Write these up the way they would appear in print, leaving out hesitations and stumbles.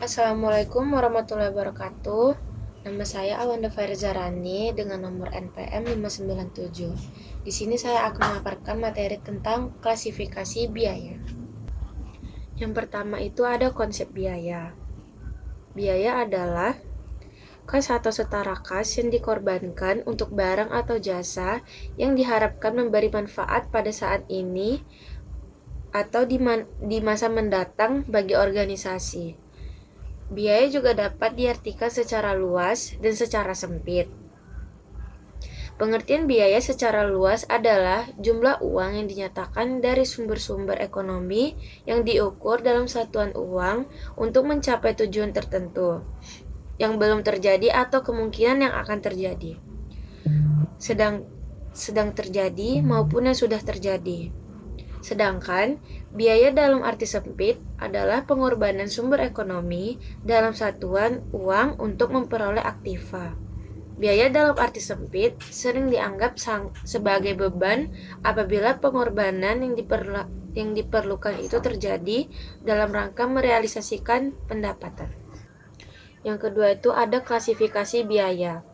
Assalamualaikum warahmatullahi wabarakatuh. Nama saya Awanda Farizarani dengan nomor NPM 597. Di sini saya akan memaparkan materi tentang klasifikasi biaya. Yang pertama itu ada konsep biaya. Biaya adalah kas atau setara kas yang dikorbankan untuk barang atau jasa yang diharapkan memberi manfaat pada saat ini atau di masa mendatang bagi organisasi. Biaya juga dapat diartikan secara luas dan secara sempit. Pengertian biaya secara luas adalah jumlah uang yang dinyatakan dari sumber-sumber ekonomi yang diukur dalam satuan uang untuk mencapai tujuan tertentu yang belum terjadi atau kemungkinan yang akan terjadi, sedang terjadi maupun yang sudah terjadi. Sedangkan biaya dalam arti sempit adalah pengorbanan sumber ekonomi dalam satuan uang untuk memperoleh aktiva. Biaya dalam arti sempit sering dianggap sebagai beban apabila pengorbanan yang diperlukan itu terjadi dalam rangka merealisasikan pendapatan. Yang kedua itu ada klasifikasi biaya.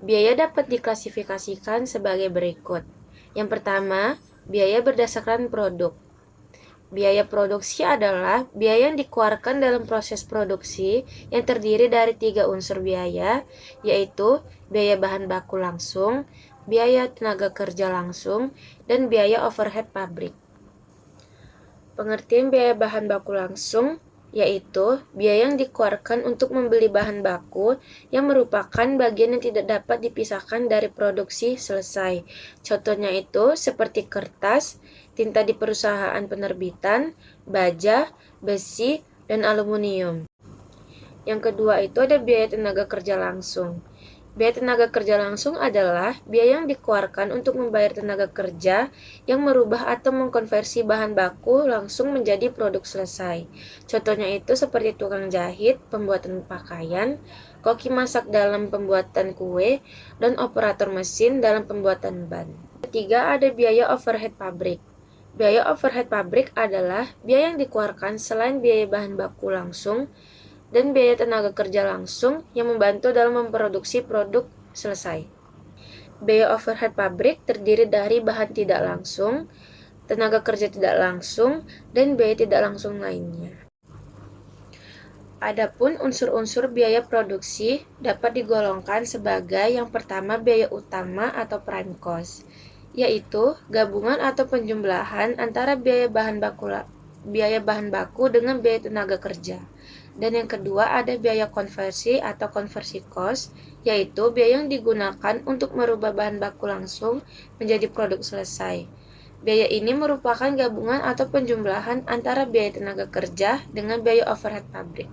Biaya dapat diklasifikasikan sebagai berikut. Yang pertama, biaya berdasarkan produk. Biaya produksi adalah biaya yang dikeluarkan dalam proses produksi yang terdiri dari 3 unsur biaya, yaitu biaya bahan baku langsung, biaya tenaga kerja langsung, dan biaya overhead pabrik. Pengertian biaya bahan baku langsung yaitu biaya yang dikeluarkan untuk membeli bahan baku yang merupakan bagian yang tidak dapat dipisahkan dari produksi selesai. Contohnya itu seperti kertas, tinta di perusahaan penerbitan, baja, besi, dan aluminium. Yang kedua itu ada biaya tenaga kerja langsung. Biaya tenaga kerja langsung adalah biaya yang dikeluarkan untuk membayar tenaga kerja yang merubah atau mengkonversi bahan baku langsung menjadi produk selesai. Contohnya itu seperti tukang jahit, pembuatan pakaian, koki masak dalam pembuatan kue, dan operator mesin dalam pembuatan ban. Ketiga ada biaya overhead pabrik. Biaya overhead pabrik adalah biaya yang dikeluarkan selain biaya bahan baku langsung dan biaya tenaga kerja langsung yang membantu dalam memproduksi produk selesai. Biaya overhead pabrik terdiri dari bahan tidak langsung, tenaga kerja tidak langsung, dan biaya tidak langsung lainnya. Adapun unsur-unsur biaya produksi dapat digolongkan sebagai yang pertama biaya utama atau prime cost, yaitu gabungan atau penjumlahan antara biaya bahan baku dengan biaya tenaga kerja. Dan yang kedua ada biaya konversi atau conversi cost, yaitu biaya yang digunakan untuk merubah bahan baku langsung menjadi produk selesai. Biaya ini merupakan gabungan atau penjumlahan antara biaya tenaga kerja dengan biaya overhead pabrik.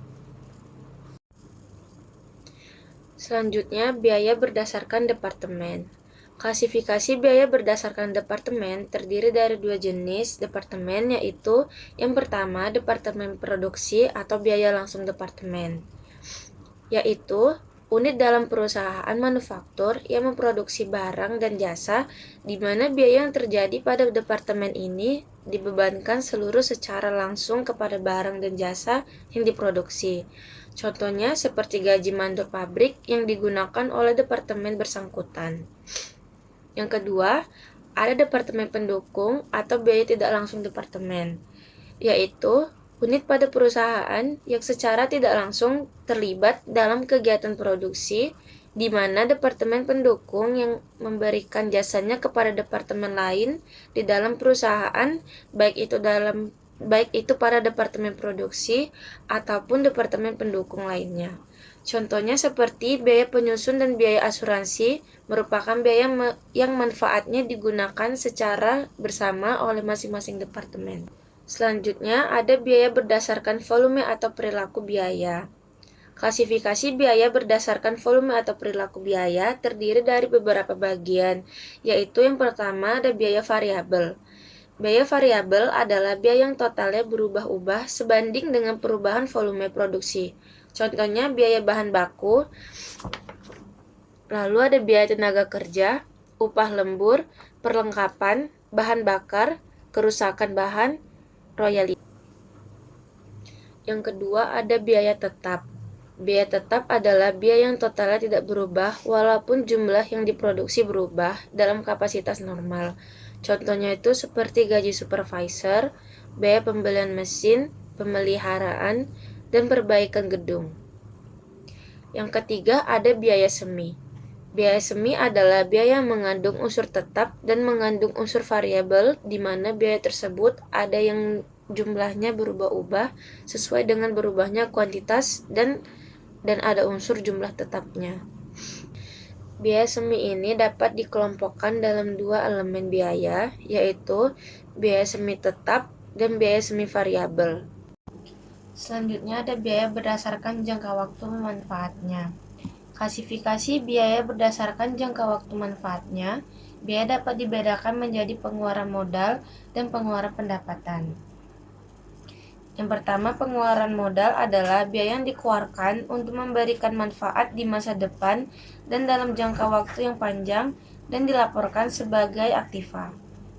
Selanjutnya, biaya berdasarkan departemen. Klasifikasi biaya berdasarkan departemen terdiri dari 2 jenis departemen, yaitu yang pertama departemen produksi atau biaya langsung departemen, yaitu unit dalam perusahaan manufaktur yang memproduksi barang dan jasa di mana biaya yang terjadi pada departemen ini dibebankan seluruh secara langsung kepada barang dan jasa yang diproduksi. Contohnya seperti gaji mandor pabrik yang digunakan oleh departemen bersangkutan. Yang kedua, ada departemen pendukung atau biaya tidak langsung departemen, yaitu unit pada perusahaan yang secara tidak langsung terlibat dalam kegiatan produksi, di mana departemen pendukung yang memberikan jasanya kepada departemen lain di dalam perusahaan, baik itu pada departemen produksi ataupun departemen pendukung lainnya. Contohnya seperti biaya penyusun dan biaya asuransi merupakan biaya yang manfaatnya digunakan secara bersama oleh masing-masing departemen. Selanjutnya ada biaya berdasarkan volume atau perilaku biaya. Klasifikasi biaya berdasarkan volume atau perilaku biaya terdiri dari beberapa bagian, yaitu yang pertama ada biaya variabel. Biaya variabel adalah biaya yang totalnya berubah-ubah sebanding dengan perubahan volume produksi. Contohnya biaya bahan baku, lalu ada biaya tenaga kerja, upah lembur, perlengkapan, bahan bakar, kerusakan bahan, royalti. Yang kedua ada biaya tetap. Biaya tetap adalah biaya yang totalnya tidak berubah walaupun jumlah yang diproduksi berubah dalam kapasitas normal. Contohnya itu seperti gaji supervisor, biaya pembelian mesin, pemeliharaan, dan perbaikan gedung. Yang ketiga ada biaya semi. Biaya semi adalah biaya yang mengandung unsur tetap dan mengandung unsur variabel, di mana biaya tersebut ada yang jumlahnya berubah-ubah sesuai dengan berubahnya kuantitas dan ada unsur jumlah tetapnya. Biaya semi ini dapat dikelompokkan dalam dua elemen biaya, yaitu biaya semi tetap dan biaya semi variabel. Selanjutnya ada biaya berdasarkan jangka waktu manfaatnya. Klasifikasi biaya berdasarkan jangka waktu manfaatnya, biaya dapat dibedakan menjadi pengeluaran modal dan pengeluaran pendapatan. Yang pertama, pengeluaran modal adalah biaya yang dikeluarkan untuk memberikan manfaat di masa depan dan dalam jangka waktu yang panjang dan dilaporkan sebagai aktiva.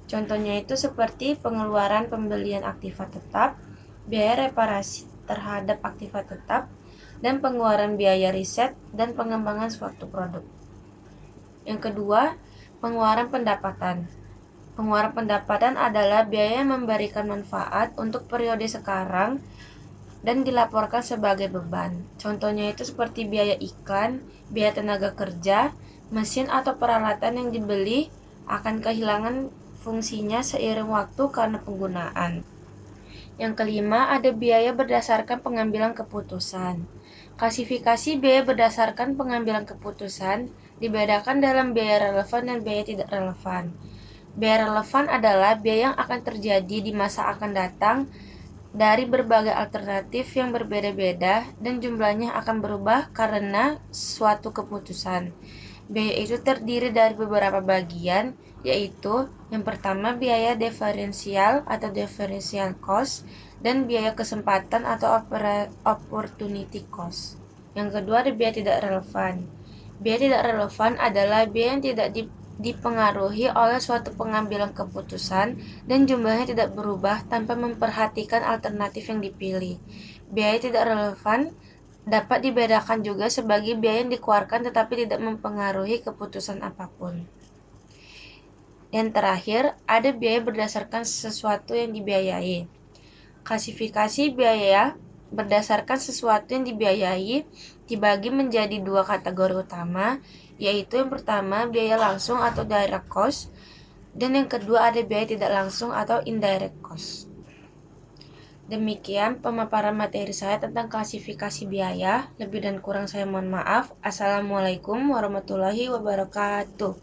Contohnya itu seperti pengeluaran pembelian aktiva tetap, biaya reparasi terhadap aktiva tetap, dan pengeluaran biaya riset dan pengembangan suatu produk. Yang kedua, pengeluaran pendapatan. Pengeluaran pendapatan adalah biaya yang memberikan manfaat untuk periode sekarang dan dilaporkan sebagai beban. Contohnya itu seperti biaya iklan, biaya tenaga kerja, mesin atau peralatan yang dibeli akan kehilangan fungsinya seiring waktu karena penggunaan. Yang kelima, ada biaya berdasarkan pengambilan keputusan. Klasifikasi biaya berdasarkan pengambilan keputusan dibedakan dalam biaya relevan dan biaya tidak relevan. Biaya relevan adalah biaya yang akan terjadi di masa akan datang dari berbagai alternatif yang berbeda-beda dan jumlahnya akan berubah karena suatu keputusan. Biaya itu terdiri dari beberapa bagian, yaitu yang pertama biaya diferensial atau differential cost dan biaya kesempatan atau opportunity cost. Yang kedua ada biaya tidak relevan. Biaya tidak relevan adalah biaya yang tidak dipengaruhi oleh suatu pengambilan keputusan dan jumlahnya tidak berubah tanpa memperhatikan alternatif yang dipilih. Biaya tidak relevan dapat dibedakan juga sebagai biaya yang dikeluarkan tetapi tidak mempengaruhi keputusan apapun. Dan terakhir, ada biaya berdasarkan sesuatu yang dibiayai. Klasifikasi biaya berdasarkan sesuatu yang dibiayai dibagi menjadi dua kategori utama, yaitu yang pertama biaya langsung atau direct cost, dan yang kedua ada biaya tidak langsung atau indirect cost. Demikian pemaparan materi saya tentang klasifikasi biaya. Lebih dan kurang saya mohon maaf. Assalamualaikum warahmatullahi wabarakatuh.